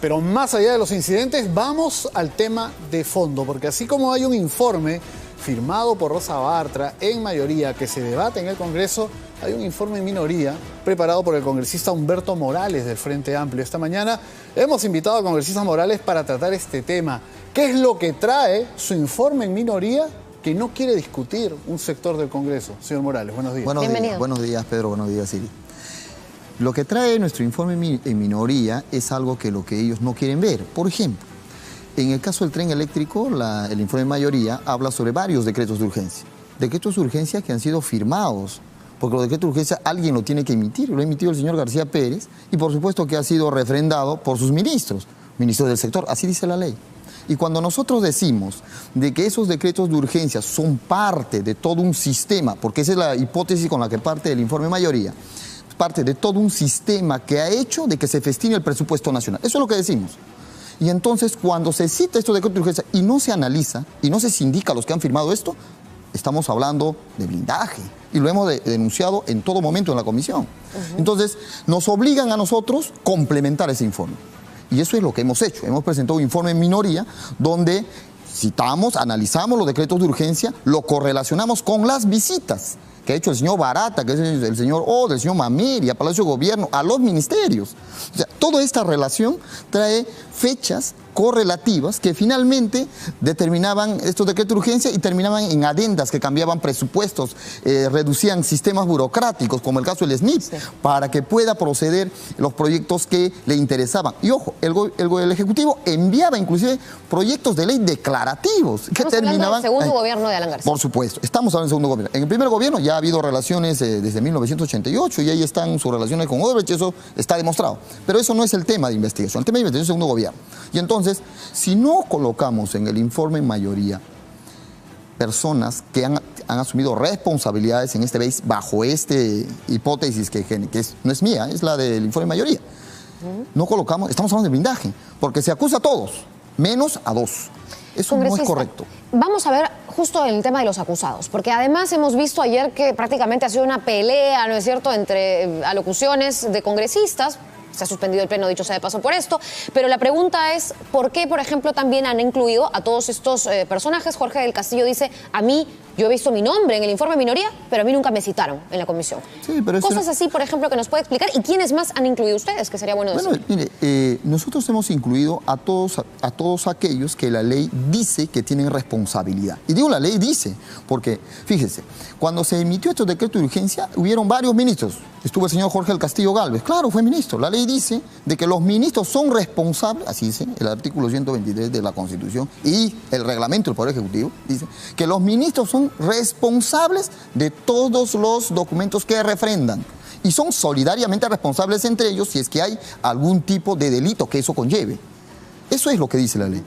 Pero más allá de los incidentes, vamos al tema de fondo, porque así como hay un informe firmado por Rosa Bartra en mayoría que se debate en el Congreso, hay un informe en minoría preparado por el congresista Humberto Morales del Frente Amplio. Esta mañana hemos invitado al congresista Morales para tratar este tema. ¿Qué es lo que trae su informe en minoría que no quiere discutir un sector del Congreso? Señor Morales, buenos días. Buenos días, Pedro. Buenos días, Siri. Lo que trae nuestro informe en minoría es algo que ellos no quieren ver. Por ejemplo, en el caso del tren eléctrico, el informe de mayoría habla sobre varios decretos de urgencia. Decretos de urgencia que han sido firmados, porque los decretos de urgencia alguien lo tiene que emitir. Lo ha emitido el señor García Pérez y por supuesto que ha sido refrendado por sus ministros del sector. Así dice la ley. Y cuando nosotros decimos de que esos decretos de urgencia son parte de todo un sistema, porque esa es la hipótesis con la que parte el informe de mayoría, parte de todo un sistema que ha hecho de que se festine el presupuesto nacional. Eso es lo que decimos. Y entonces, cuando se cita estos decretos de urgencia y no se analiza, y no se sindica a los que han firmado esto, estamos hablando de blindaje. Y lo hemos denunciado en todo momento en la comisión. Entonces, nos obligan a nosotros complementar ese informe. Y eso es lo que hemos hecho. Hemos presentado un informe en minoría donde citamos, analizamos los decretos de urgencia, lo correlacionamos con las visitas que ha hecho el señor Barata, que es el señor Oda, el señor Mamiri, a Palacio de Gobierno, a los ministerios. O sea, toda esta relación trae fechas correlativas que finalmente determinaban estos decretos de urgencia y terminaban en adendas que cambiaban presupuestos, reducían sistemas burocráticos, como el caso del SNIP, para que pueda proceder los proyectos que le interesaban. Y ojo, el Ejecutivo enviaba inclusive proyectos de ley declarativos que terminaban... Del segundo gobierno de Alan García. Por supuesto, estamos hablando del segundo gobierno. En el primer gobierno ya ha habido relaciones desde 1988 y ahí están sus relaciones con Odebrecht, eso está demostrado. Pero eso no es el tema de investigación. El tema de investigación es el segundo gobierno. Y entonces, si no colocamos en el informe en mayoría personas que han asumido responsabilidades en este país bajo esta hipótesis que no es mía, es la del informe en mayoría, no colocamos, estamos hablando de blindaje, porque se acusa a todos, menos a dos. Eso no es correcto. Vamos a ver justo el tema de los acusados, porque además hemos visto ayer que prácticamente ha sido una pelea, ¿no es cierto?, entre alocuciones de congresistas. Se ha suspendido el pleno, dicho sea de paso, por esto. Pero la pregunta es, ¿por qué, por ejemplo, también han incluido a todos estos personajes? Jorge del Castillo dice, a mí, yo he visto mi nombre en el informe de minoría, pero a mí nunca me citaron en la comisión. Sí, pero cosas así, por ejemplo, que nos puede explicar. ¿Y quiénes más han incluido ustedes? Que sería bueno decir. Bueno, mire, nosotros hemos incluido a todos aquellos que la ley dice que tienen responsabilidad. Y digo la ley dice, porque, fíjese, cuando se emitió este decreto de urgencia, hubieron varios ministros. Estuvo el señor Jorge del Castillo Gálvez, claro, fue ministro. La ley dice de que los ministros son responsables, así dice el artículo 123 de la Constitución y el reglamento del Poder Ejecutivo, dice que los ministros son responsables de todos los documentos que refrendan y son solidariamente responsables entre ellos si es que hay algún tipo de delito que eso conlleve. Eso es lo que dice la ley.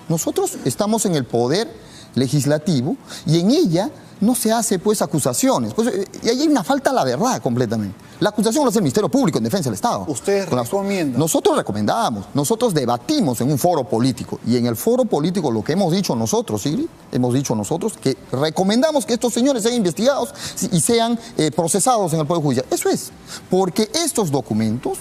Nosotros estamos en el Poder Legislativo y en ella no se hace pues acusaciones. Pues, y ahí hay una falta a la verdad completamente. La acusación lo hace el Ministerio Público en defensa del Estado. ¿Ustedes recomiendan? Nosotros recomendamos, nosotros debatimos en un foro político. Y en el foro político lo que hemos dicho nosotros, Sigrid, hemos dicho nosotros que recomendamos que estos señores sean investigados y sean procesados en el Poder Judicial. Eso es, porque estos documentos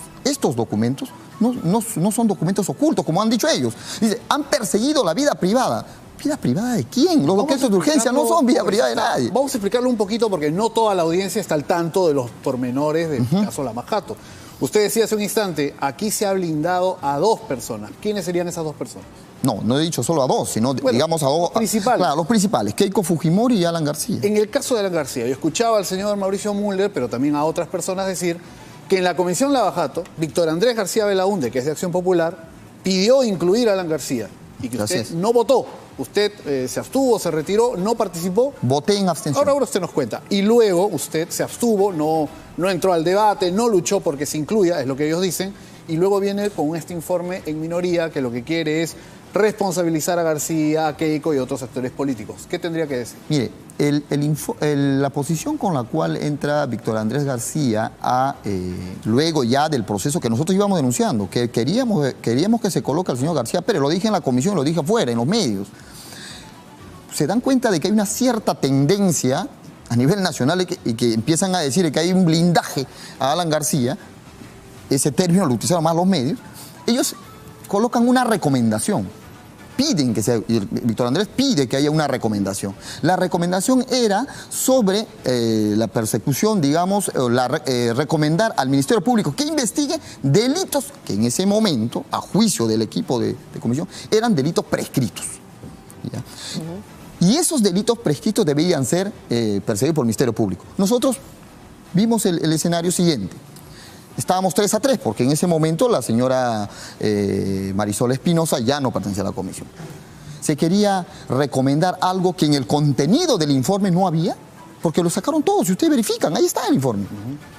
no son documentos ocultos, como han dicho ellos. Dice, han perseguido la vida privada. ¿Vida privada de quién? Los decretos de urgencia no son vida privada de nadie. Vamos a explicarlo un poquito porque no toda la audiencia está al tanto de los pormenores del caso Lama Jato. Usted decía hace un instante, aquí se ha blindado a dos personas. ¿Quiénes serían esas dos personas? No he dicho solo a dos, sino digamos a dos. Los principales. Claro, los principales, Keiko Fujimori y Alan García. En el caso de Alan García, yo escuchaba al señor Mauricio Müller, pero también a otras personas decir que en la comisión Lava Jato, Víctor Andrés García Belaunde, que es de Acción Popular, pidió incluir a Alan García y que usted no votó. Usted se abstuvo, se retiró, no participó. Voté en abstención. Ahora usted nos cuenta. Y luego usted se abstuvo, no entró al debate, no luchó porque se incluya, es lo que ellos dicen. Y luego viene con este informe en minoría que lo que quiere es responsabilizar a García, a Keiko y otros actores políticos. ¿Qué tendría que decir? Mire, la posición con la cual entra Víctor Andrés García luego ya del proceso que nosotros íbamos denunciando, que queríamos que se coloque al señor García Pérez, lo dije en la comisión, lo dije afuera, en los medios. Se dan cuenta de que hay una cierta tendencia a nivel nacional y que empiezan a decir que hay un blindaje a Alan García, ese término lo utilizaron más los medios. Ellos colocan una recomendación. Piden que sea, Víctor Andrés pide que haya una recomendación. La recomendación era sobre la persecución, digamos, recomendar al Ministerio Público que investigue delitos que en ese momento, a juicio del equipo de comisión, eran delitos prescritos. ¿Ya? Y esos delitos prescritos debían ser perseguidos por el Ministerio Público. Nosotros vimos el escenario siguiente. Estábamos 3-3, porque en ese momento la señora Marisol Espinosa ya no pertenecía a la comisión. Se quería recomendar algo que en el contenido del informe no había, porque lo sacaron todos, si ustedes verifican, ahí está el informe.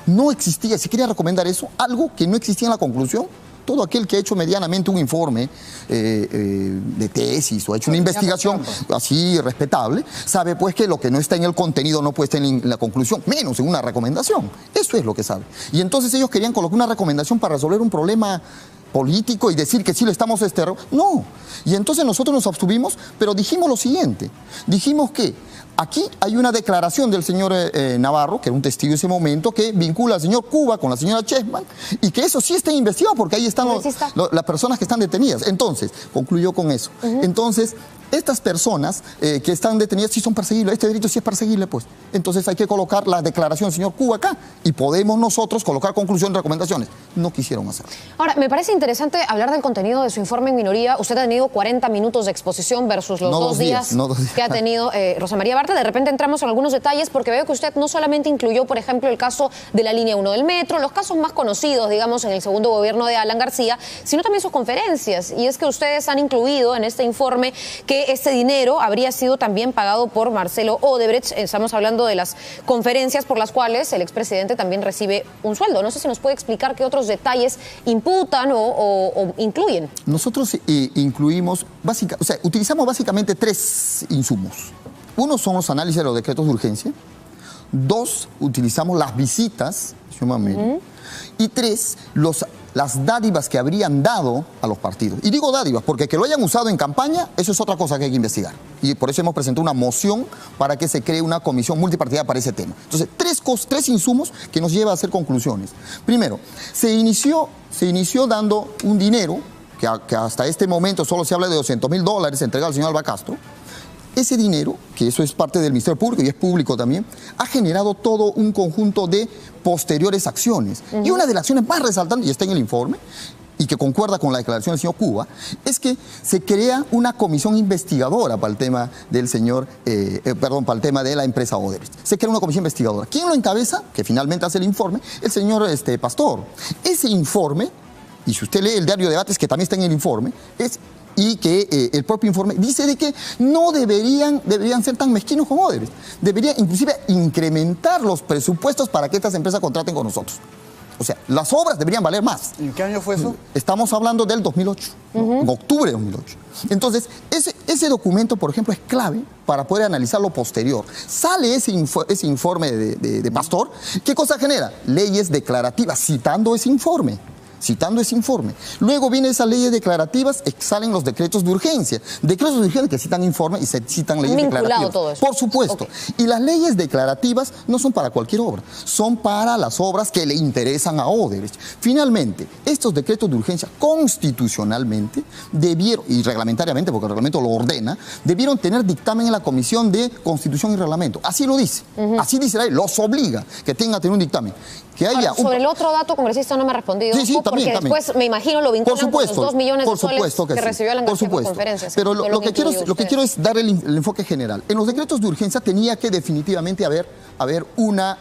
No existía, se quería recomendar eso, algo que no existía en la conclusión. Todo aquel que ha hecho medianamente un informe de tesis o ha hecho una investigación así respetable, sabe pues que lo que no está en el contenido no puede estar en la conclusión, menos en una recomendación. Eso es lo que sabe. Y entonces ellos querían colocar una recomendación para resolver un problema político y decir que sí le estamos... No. Y entonces nosotros nos abstuvimos, pero dijimos lo siguiente. Dijimos que aquí hay una declaración del señor Navarro, que era un testigo en ese momento, que vincula al señor Cuba con la señora Chessman, y que eso sí está investigado, porque ahí están las personas que están detenidas. Entonces, concluyó con eso. Entonces, estas personas que están detenidas sí son perseguibles, este delito sí es perseguible, pues. Entonces hay que colocar la declaración del señor Cuba acá, y podemos nosotros colocar conclusiones, recomendaciones. No quisieron hacerlo. Ahora, me parece interesante hablar del contenido de su informe en minoría. Usted ha tenido 40 minutos de exposición versus los dos días que ha tenido Rosa María Bartra. De repente entramos en algunos detalles porque veo que usted no solamente incluyó, por ejemplo, el caso de la línea 1 del metro, los casos más conocidos, digamos, en el segundo gobierno de Alan García, sino también sus conferencias. Y es que ustedes han incluido en este informe que este dinero habría sido también pagado por Marcelo Odebrecht. Estamos hablando de las conferencias por las cuales el expresidente también recibe un sueldo. No sé si nos puede explicar qué otros detalles imputan o incluyen. Nosotros incluimos, utilizamos básicamente 3 insumos. Uno son los análisis de los decretos de urgencia. 2, utilizamos las visitas, y 3, las dádivas que habrían dado a los partidos. Y digo dádivas porque que lo hayan usado en campaña, eso es otra cosa que hay que investigar. Y por eso hemos presentado una moción para que se cree una comisión multipartidista para ese tema. Entonces, 3 insumos que nos lleva a hacer conclusiones. Primero, se inició dando un dinero, que hasta este momento solo se habla de $200.000 entregado al señor Alba Castro. Ese dinero, que eso es parte del Ministerio Público y es público también, ha generado todo un conjunto de posteriores acciones. Y una de las acciones más resaltantes, y está en el informe, y que concuerda con la declaración del señor Cuba, es que se crea una comisión investigadora para el tema del señor, para el tema de la empresa Odebrecht. Se crea una comisión investigadora. ¿Quién lo encabeza? Que finalmente hace el informe, el señor Pastor. Ese informe, y si usted lee el diario de debates, que también está en el informe, y que el propio informe dice de que no deberían ser tan mezquinos con Odebrecht. Deberían inclusive incrementar los presupuestos para que estas empresas contraten con nosotros. O sea, las obras deberían valer más. ¿En qué año fue eso? Estamos hablando del 2008, en octubre de 2008. Entonces, ese documento, por ejemplo, es clave para poder analizar lo posterior. Sale ese informe de Pastor. ¿Qué cosa genera? Leyes declarativas citando ese informe. Luego vienen esas leyes declarativas, salen los decretos de urgencia. Decretos de urgencia que citan informes y se citan leyes declarativas. Todo eso. Por supuesto. Y las leyes declarativas no son para cualquier obra, son para las obras que le interesan a Odebrecht. Finalmente, estos decretos de urgencia constitucionalmente debieron, y reglamentariamente, porque el reglamento lo ordena, debieron tener dictamen en la Comisión de Constitución y Reglamento. Así lo dice. Así dice la ley, los obliga que tenga que tener un dictamen. Ahora, sobre el otro dato, congresista, no me ha respondido. Sí, porque después me imagino lo vinculan con los 2 millones de soles que recibió Alan García por conferencias. Pero lo que quiero es dar el enfoque general. En los decretos de urgencia tenía que definitivamente haber una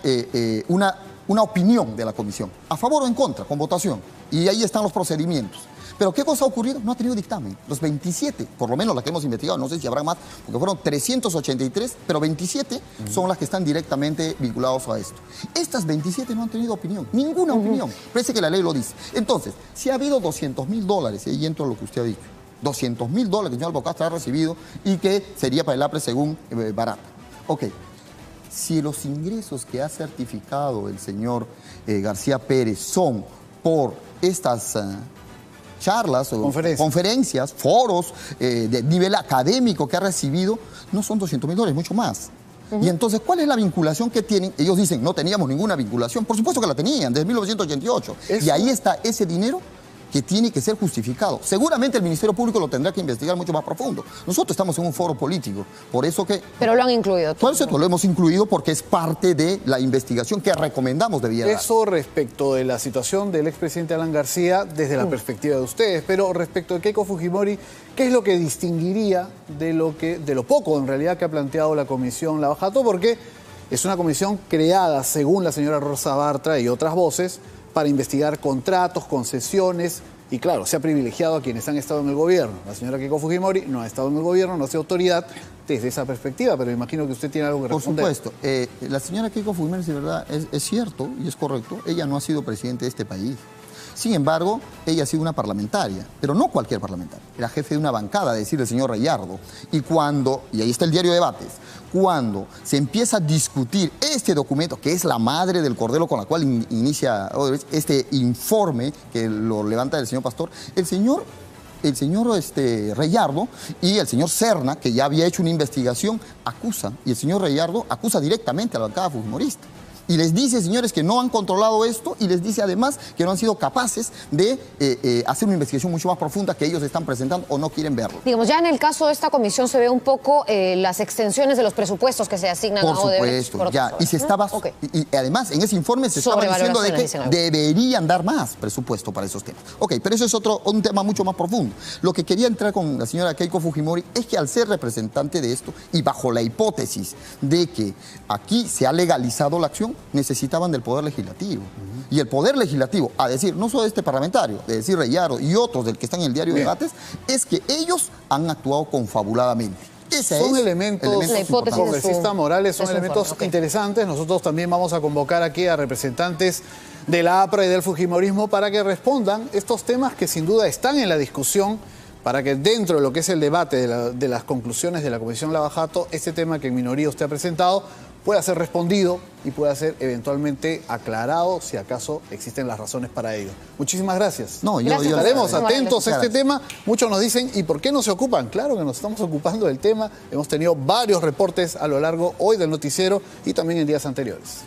opinión de la comisión, a favor o en contra, con votación. Y ahí están los procedimientos. Pero ¿qué cosa ha ocurrido? No ha tenido dictamen. Los 27, por lo menos las que hemos investigado, no sé si habrá más, porque fueron 383, pero 27 son las que están directamente vinculados a esto. Estas 27 no han tenido opinión, ninguna opinión. Parece que la ley lo dice. Entonces, si ha habido $200.000, y ahí entro a lo que usted ha dicho, $200.000 que el señor Alba Castro ha recibido y que sería para el APRE según Barata. Ok. Si los ingresos que ha certificado el señor García Pérez son por estas charlas, conferencias, foros de nivel académico que ha recibido, no son $200.000, mucho más. Y entonces, ¿cuál es la vinculación que tienen? Ellos dicen, no teníamos ninguna vinculación. Por supuesto que la tenían, desde 1988. Y ahí está ese dinero que tiene que ser justificado. Seguramente el Ministerio Público lo tendrá que investigar mucho más profundo. Nosotros estamos en un foro político, por eso que... Pero lo han incluido. Por eso lo hemos incluido porque es parte de la investigación que recomendamos debiera dar. Eso respecto de la situación del expresidente Alan García desde la perspectiva de ustedes, pero respecto de Keiko Fujimori, ¿qué es lo que distinguiría de lo poco en realidad que ha planteado la Comisión Lavajato? Porque es una comisión creada, según la señora Rosa Bartra y otras voces, para investigar contratos, concesiones, y claro, se ha privilegiado a quienes han estado en el gobierno. La señora Keiko Fujimori no ha estado en el gobierno, no ha sido autoridad desde esa perspectiva, pero imagino que usted tiene algo que responder. Por supuesto. La señora Keiko Fujimori, de verdad, es cierto y es correcto, ella no ha sido presidente de este país. Sin embargo, ella ha sido una parlamentaria, pero no cualquier parlamentaria. Era jefe de una bancada, decir el señor Rayardo. Y ahí está el diario de Debates, cuando se empieza a discutir este documento, que es la madre del cordero con la cual inicia este informe que lo levanta el señor Pastor, el señor Rayardo y el señor Serna, que ya había hecho una investigación, acusa, y el señor Rayardo acusa directamente a la bancada fujimorista. Y les dice, señores, que no han controlado esto y les dice además que no han sido capaces de hacer una investigación mucho más profunda que ellos están presentando o no quieren verlo. Digamos, ya en el caso de esta comisión se ve un poco las extensiones de los presupuestos que se asignan a Odebrecht. Por supuesto, ya. Y se estaba, y además en ese informe se estaba diciendo de que deberían dar más presupuesto para esos temas. Ok, pero eso es un tema mucho más profundo. Lo que quería entrar con la señora Keiko Fujimori es que al ser representante de esto y bajo la hipótesis de que aquí se ha legalizado la acción, necesitaban del Poder Legislativo. Y el Poder Legislativo, a decir, no solo de este parlamentario, de decir Rayardo y otros del que están en el diario de Debates, es que ellos han actuado confabuladamente. Son elementos congresistas morales, son elementos interesantes. Nosotros también vamos a convocar aquí a representantes de la APRA y del Fujimorismo para que respondan estos temas que sin duda están en la discusión, para que dentro de lo que es el debate de las conclusiones de la Comisión Lavajato, este tema que en minoría usted ha presentado pueda ser respondido y pueda ser eventualmente aclarado si acaso existen las razones para ello. Muchísimas gracias. Estaremos atentos a este tema. Muchos nos dicen, ¿y por qué no se ocupan? Claro que nos estamos ocupando del tema. Hemos tenido varios reportes a lo largo hoy del noticiero y también en días anteriores.